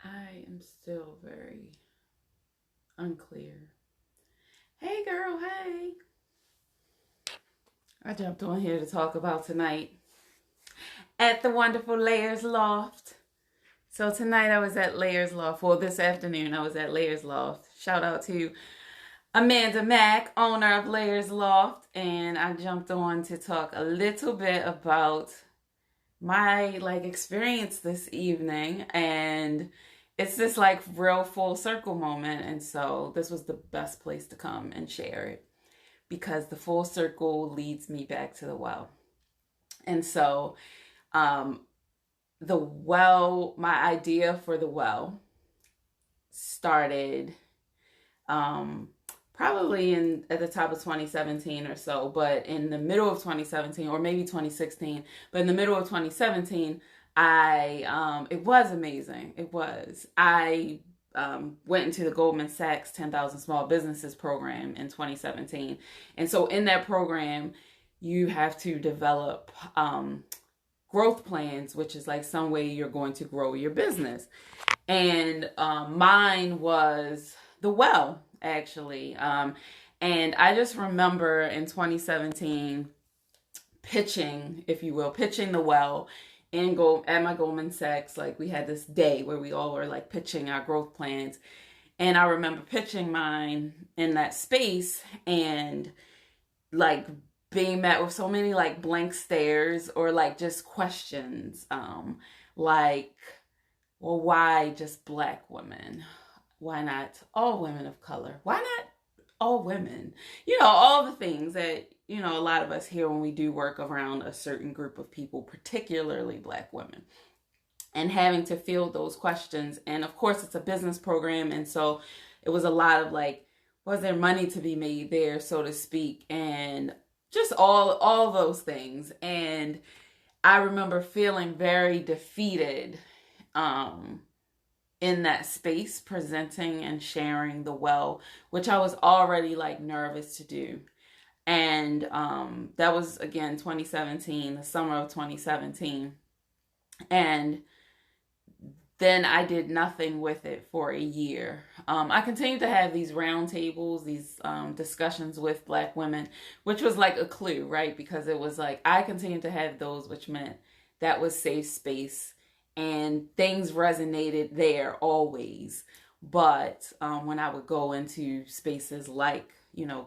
I am still very unclear. Hey, girl, hey. I jumped on here to talk about tonight at the wonderful Layers Loft. So, tonight I was at Layers Loft. Well, this afternoon I was at Layers Loft. Shout out to Amanda Mack, owner of Layers Loft. And I jumped on to talk a little bit about my experience this evening, and it's this real full circle moment. And so this was the best place to come and share it, because the full circle leads me back to the well. And so um the well, my idea for the well started um probably in at the top of 2017 or so, but in the middle of 2017, or maybe 2016, but in the middle of 2017, I it was amazing. It was. I went into the Goldman Sachs 10,000 Small Businesses program in 2017. And so in that program, you have to develop growth plans, which is like some way you're going to grow your business. And mine was the well, actually. And I just remember in 2017 pitching, if you will, pitching the well at my Goldman Sachs. Like, we had this day where we all were like pitching our growth plans. And I remember pitching mine in that space and like being met with so many like blank stares, or like just questions, like, well, why just Black women? Why not all women of color? Why not all women? All the things that, a lot of us hear when we do work around a certain group of people, particularly Black women. And having to field those questions. And of course, it's a business program. And so it was a lot of like, was there money to be made there, so to speak? And just all those things. And I remember feeling very defeated in that space, presenting and sharing the well, which I was already like nervous to do. And that was, again, 2017, the summer of 2017. And then I did nothing with it for a year. I continued to have these roundtables, these discussions with Black women, which was like a clue, right? Because it was like I continued to have those, which meant that was safe space and things resonated there always. But when I would go into spaces like,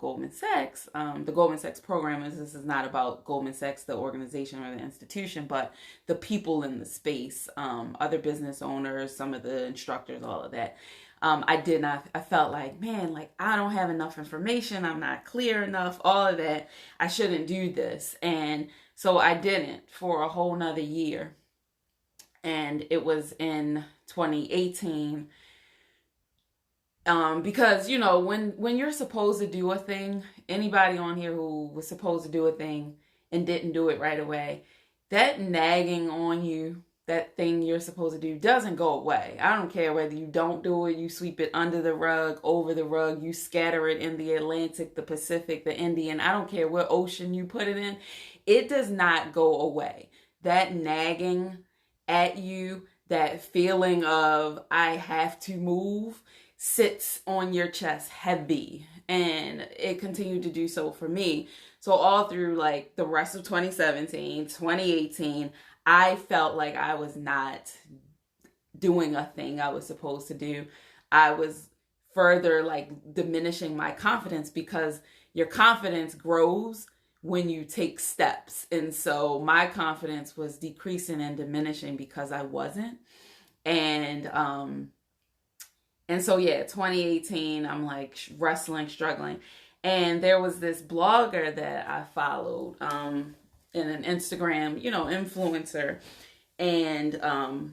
Goldman Sachs, the Goldman Sachs program this is not about Goldman Sachs, the organization or the institution, but the people in the space, other business owners, some of the instructors, all of that. I felt like, man, like I don't have enough information. I'm not clear enough, all of that. I shouldn't do this. And so I didn't for a whole nother year. And it was in 2018, because when you're supposed to do a thing, anybody on here who was supposed to do a thing and didn't do it right away, that nagging on you, that thing you're supposed to do, doesn't go away. I don't care whether you don't do it, you sweep it under the rug, over the rug, you scatter it in the Atlantic, the Pacific, the Indian. I don't care what ocean you put it in. It does not go away. That nagging at you, that feeling of I have to move, sits on your chest heavy. And it continued to do so for me. So all through like the rest of 2017, 2018, I felt like I was not doing a thing I was supposed to do. I was further like diminishing my confidence, because your confidence grows when you take steps. And so my confidence was decreasing and diminishing because I wasn't. And so, yeah, 2018, I'm like wrestling, struggling. And there was this blogger that I followed, in an Instagram, influencer, and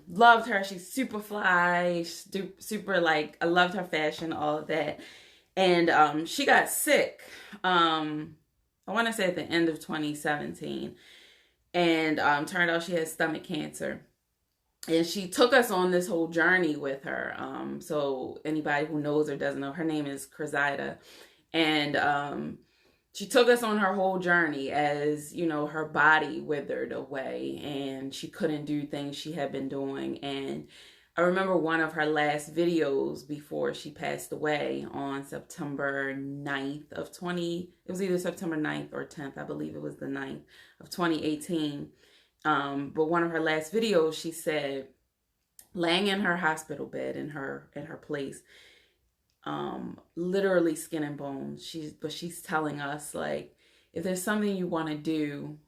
loved her. She's super fly, super like, I loved her fashion, all of that. And she got sick, I want to say at the end of 2017. And turned out she had stomach cancer. And she took us on this whole journey with her. So anybody who knows or doesn't know, her name is Cressida. And she took us on her whole journey as, her body withered away and she couldn't do things she had been doing. And I remember one of her last videos before she passed away on September 9th of 20, it was either September 9th or 10th, I believe it was the 9th of 2018. But one of her last videos, she said, laying in her hospital bed in her place, literally skin and bones. She's telling us, like, if there's something you want to do,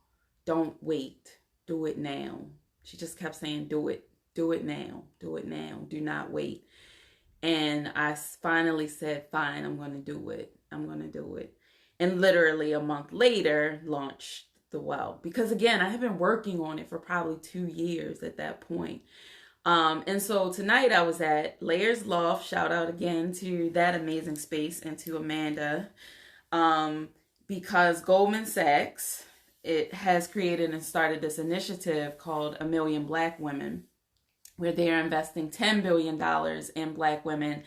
don't wait. Do it now. She just kept saying, do it. Do it now. Do it now. Do not wait. And I finally said, fine, I'm going to do it. I'm going to do it. And literally a month later, launched the well. Because again, I have been working on it for probably 2 years at that point. And so tonight I was at Layers Loft. Shout out again to that amazing space and to Amanda. Because Goldman Sachs, it has created and started this initiative called A Million Black Women, where they're investing $10 billion in Black women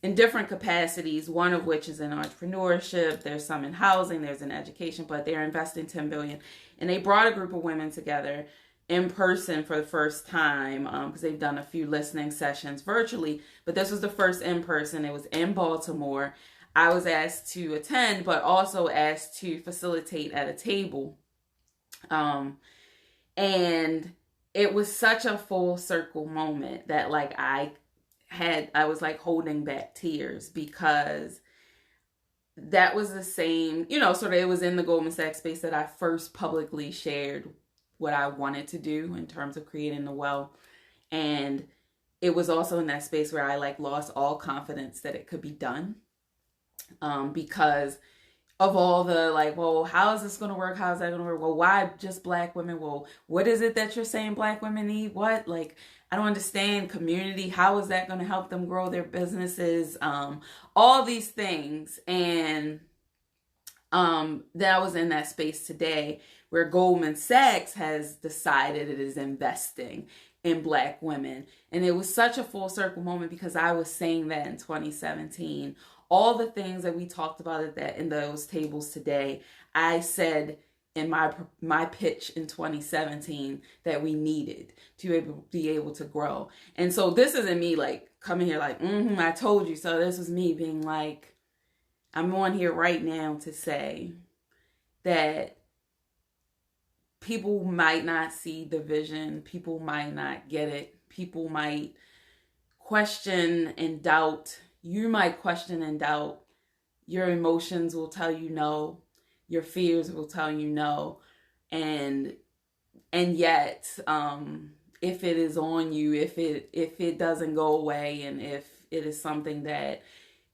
in different capacities, one of which is in entrepreneurship. There's some in housing, there's in education, but they're investing $10 billion. And they brought a group of women together in person for the first time, because they've done a few listening sessions virtually, but this was the first in person. It was in Baltimore. I was asked to attend, but also asked to facilitate at a table. And it was such a full circle moment that, like, I was like holding back tears, because that was the same, sort of, it was in the Goldman Sachs space that I first publicly shared what I wanted to do in terms of creating the well. And it was also in that space where I like lost all confidence that it could be done, because of all the like, well, how is this going to work? How is that going to work? Well, why just Black women? Well, what is it that you're saying Black women need? What? Like, I don't understand. Community. How is that going to help them grow their businesses? All these things. And that was in that space today where Goldman Sachs has decided it is investing in Black women. And it was such a full circle moment, because I was saying that in 2017. All the things that we talked about in those tables today, I said in my pitch in 2017 that we needed to be able to grow. And so this isn't me like coming here like, I told you so. This was me being like, I'm on here right now to say that people might not see the vision. People might not get it. People might question and doubt. You might question and doubt. Your emotions will tell you no. Your fears will tell you no. And yet, if it is on you, if it doesn't go away, and if it is something that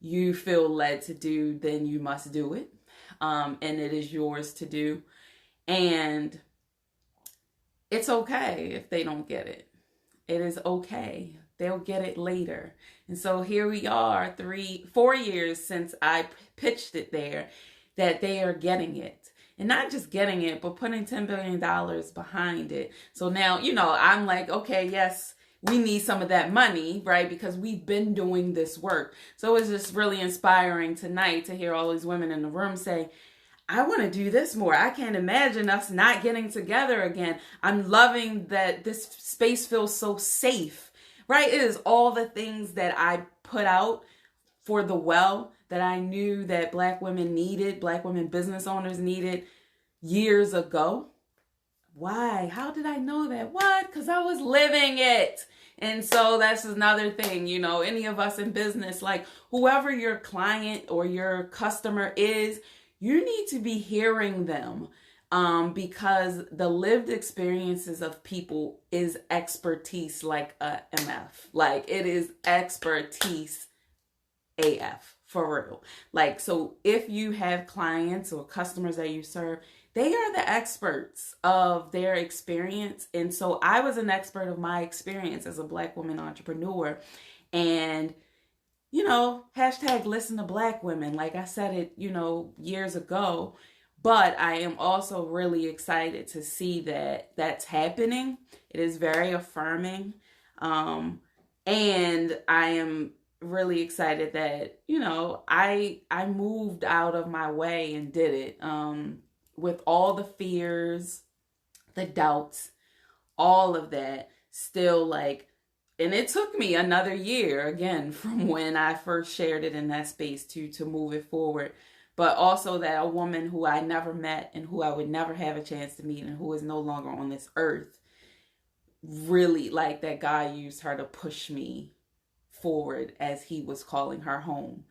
you feel led to do, then you must do it. And it is yours to do. And it's okay if they don't get it. It is okay. They'll get it later. And so here we are, 4 years since I pitched it there, that they are getting it. And not just getting it, but putting $10 billion behind it. So now, I'm like, okay, yes, we need some of that money, right? Because we've been doing this work. So it's just really inspiring tonight to hear all these women in the room say, I want to do this more. I can't imagine us not getting together again. I'm loving that this space feels so safe, right? It is all the things that I put out for the well that I knew that Black women needed, Black women business owners needed years ago. Why? How did I know that? What? Because I was living it. And so that's another thing, any of us in business, like whoever your client or your customer is, you need to be hearing them, because the lived experiences of people is expertise like a MF. Like, it is expertise AF, for real. Like, so if you have clients or customers that you serve, they are the experts of their experience. And so I was an expert of my experience as a Black woman entrepreneur. And hashtag listen to Black women. Like I said it, years ago, but I am also really excited to see that that's happening. It is very affirming. And I am really excited that, I moved out of my way and did it, with all the fears, the doubts, all of that, still like and it took me another year again from when I first shared it in that space to move it forward. But also that a woman who I never met and who I would never have a chance to meet and who is no longer on this earth, really, like, that God used her to push me forward as he was calling her home.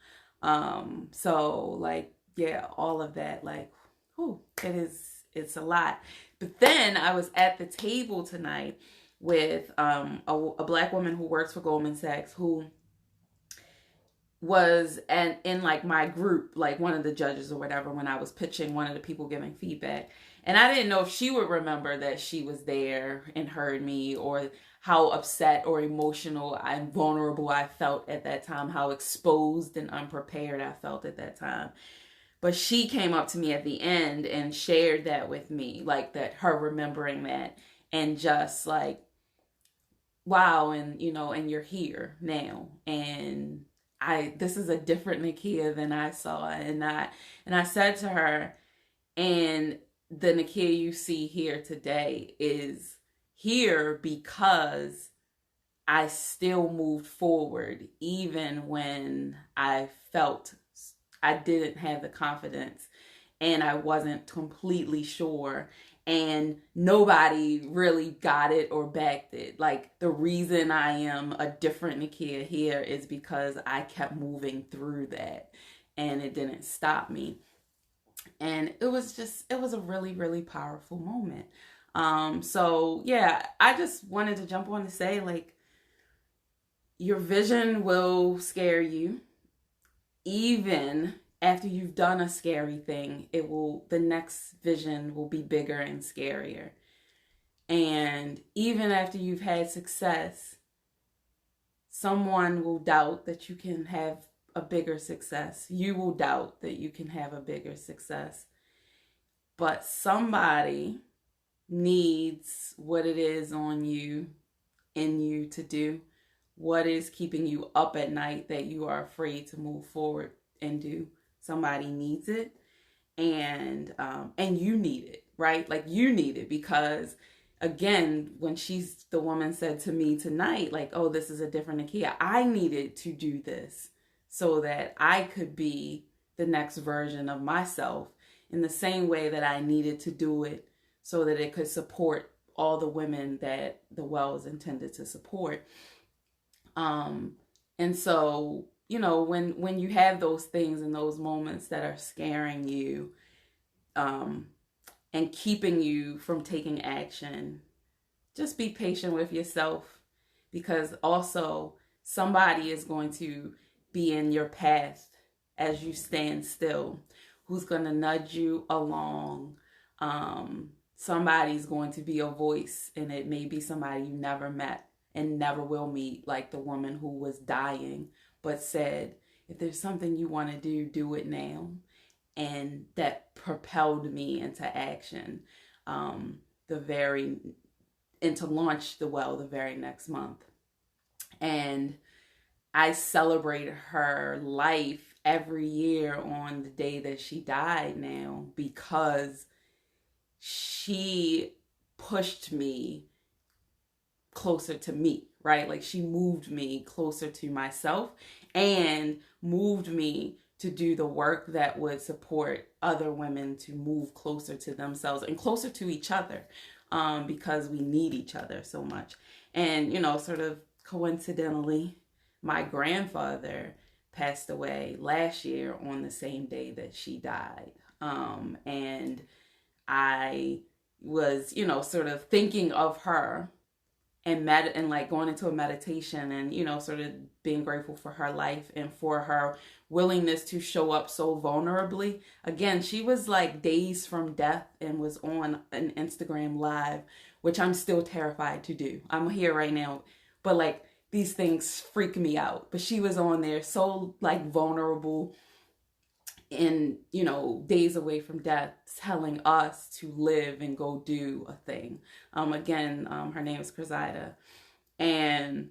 So like, yeah, all of that, like, whew, it's a lot. But then I was at the table tonight with a black woman who works for Goldman Sachs, who was in like my group, like one of the judges or whatever, when I was pitching, one of the people giving feedback. And I didn't know if she would remember that she was there and heard me, or how upset or emotional and vulnerable I felt at that time, how exposed and unprepared I felt at that time. But she came up to me at the end and shared that with me, like, that, her remembering that, and just like, wow, and and you're here now, and this is a different Nakeia than I saw. And I said to her, and the Nakeia you see here today is here because I still moved forward, even when I felt I didn't have the confidence and I wasn't completely sure, and nobody really got it or backed it. Like, the reason I am a different Nakeia here is because I kept moving through that and it didn't stop me. And it was a really, really powerful moment. So yeah, I just wanted to jump on to say, like, your vision will scare you. Even after you've done a scary thing, the next vision will be bigger and scarier. And even after you've had success, someone will doubt that you can have a bigger success. You will doubt that you can have a bigger success. But somebody needs what it is in you to do. What is keeping you up at night that you are afraid to move forward and do? Somebody needs it, and you need it, right? Like, you need it because, again, when the woman said to me tonight, like, oh, this is a different Nakeia, I needed to do this so that I could be the next version of myself, in the same way that I needed to do it so that it could support all the women that the well is intended to support. And so, when you have those things and those moments that are scaring you, and keeping you from taking action, just be patient with yourself, because also somebody is going to be in your path as you stand still, who's going to nudge you along. Somebody's going to be a voice, and it may be somebody you never met and never will meet, like the woman who was dying but said, if there's something you want to do it now. And that propelled me into action, and to launch the well the very next month. And I celebrate her life every year on the day that she died now, because she pushed me closer to me, right? Like, she moved me closer to myself and moved me to do the work that would support other women to move closer to themselves and closer to each other, because we need each other so much. And, sort of coincidentally, my grandfather passed away last year on the same day that she died. And I was, sort of thinking of her and like going into a meditation and, sort of being grateful for her life and for her willingness to show up so vulnerably. Again, she was like days from death and was on an Instagram live, which I'm still terrified to do. I'm here right now, but like, these things freak me out. But she was on there so like vulnerable and, days away from death, telling us to live and go do a thing. Again, her name is Cressida. And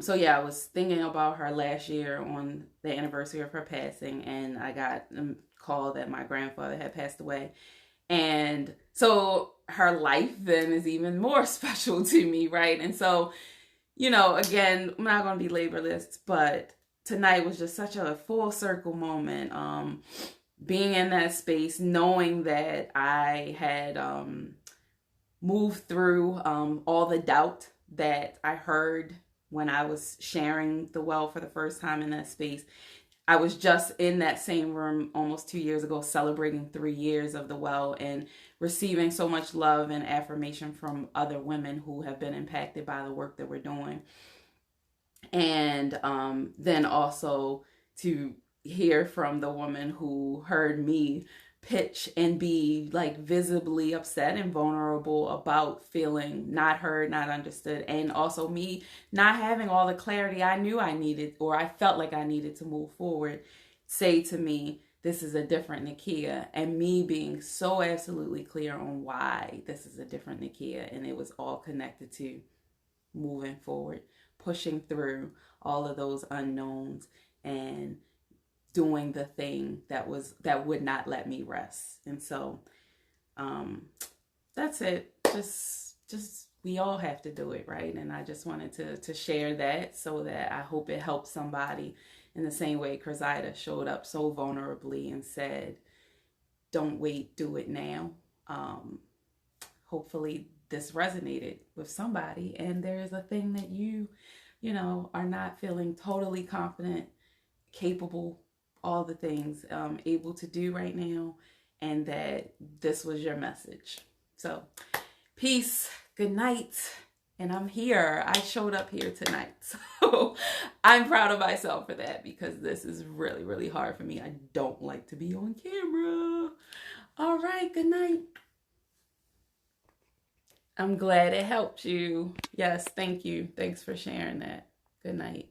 so yeah, I was thinking about her last year on the anniversary of her passing, and I got a call that my grandfather had passed away. And so her life then is even more special to me, right? And so, again, I'm not going to belabor this, but tonight was just such a full circle moment. Being in that space, knowing that I had moved through all the doubt that I heard when I was sharing the well for the first time in that space. I was just in that same room almost 2 years ago, celebrating 3 years of the well and receiving so much love and affirmation from other women who have been impacted by the work that we're doing. And then also to hear from the woman who heard me pitch and be like visibly upset and vulnerable about feeling not heard, not understood, and also me not having all the clarity I knew I needed or I felt like I needed to move forward, say to me, this is a different Nakeia, and me being so absolutely clear on why this is a different Nakeia, and it was all connected to moving forward, pushing through all of those unknowns and doing the thing that would not let me rest. And so that's it. Just we all have to do it, right? And I just wanted to share that so that I hope it helps somebody in the same way Cressida showed up so vulnerably and said, don't wait, do it now. Hopefully this resonated with somebody, and there's a thing that you are not feeling totally confident, capable, all the things able to do right now, and that this was your message. So peace, good night. And I'm here. I showed up here tonight. So I'm proud of myself for that, because this is really, really hard for me. I don't like to be on camera. All right, good night. I'm glad it helped you. Yes, thank you. Thanks for sharing that. Good night.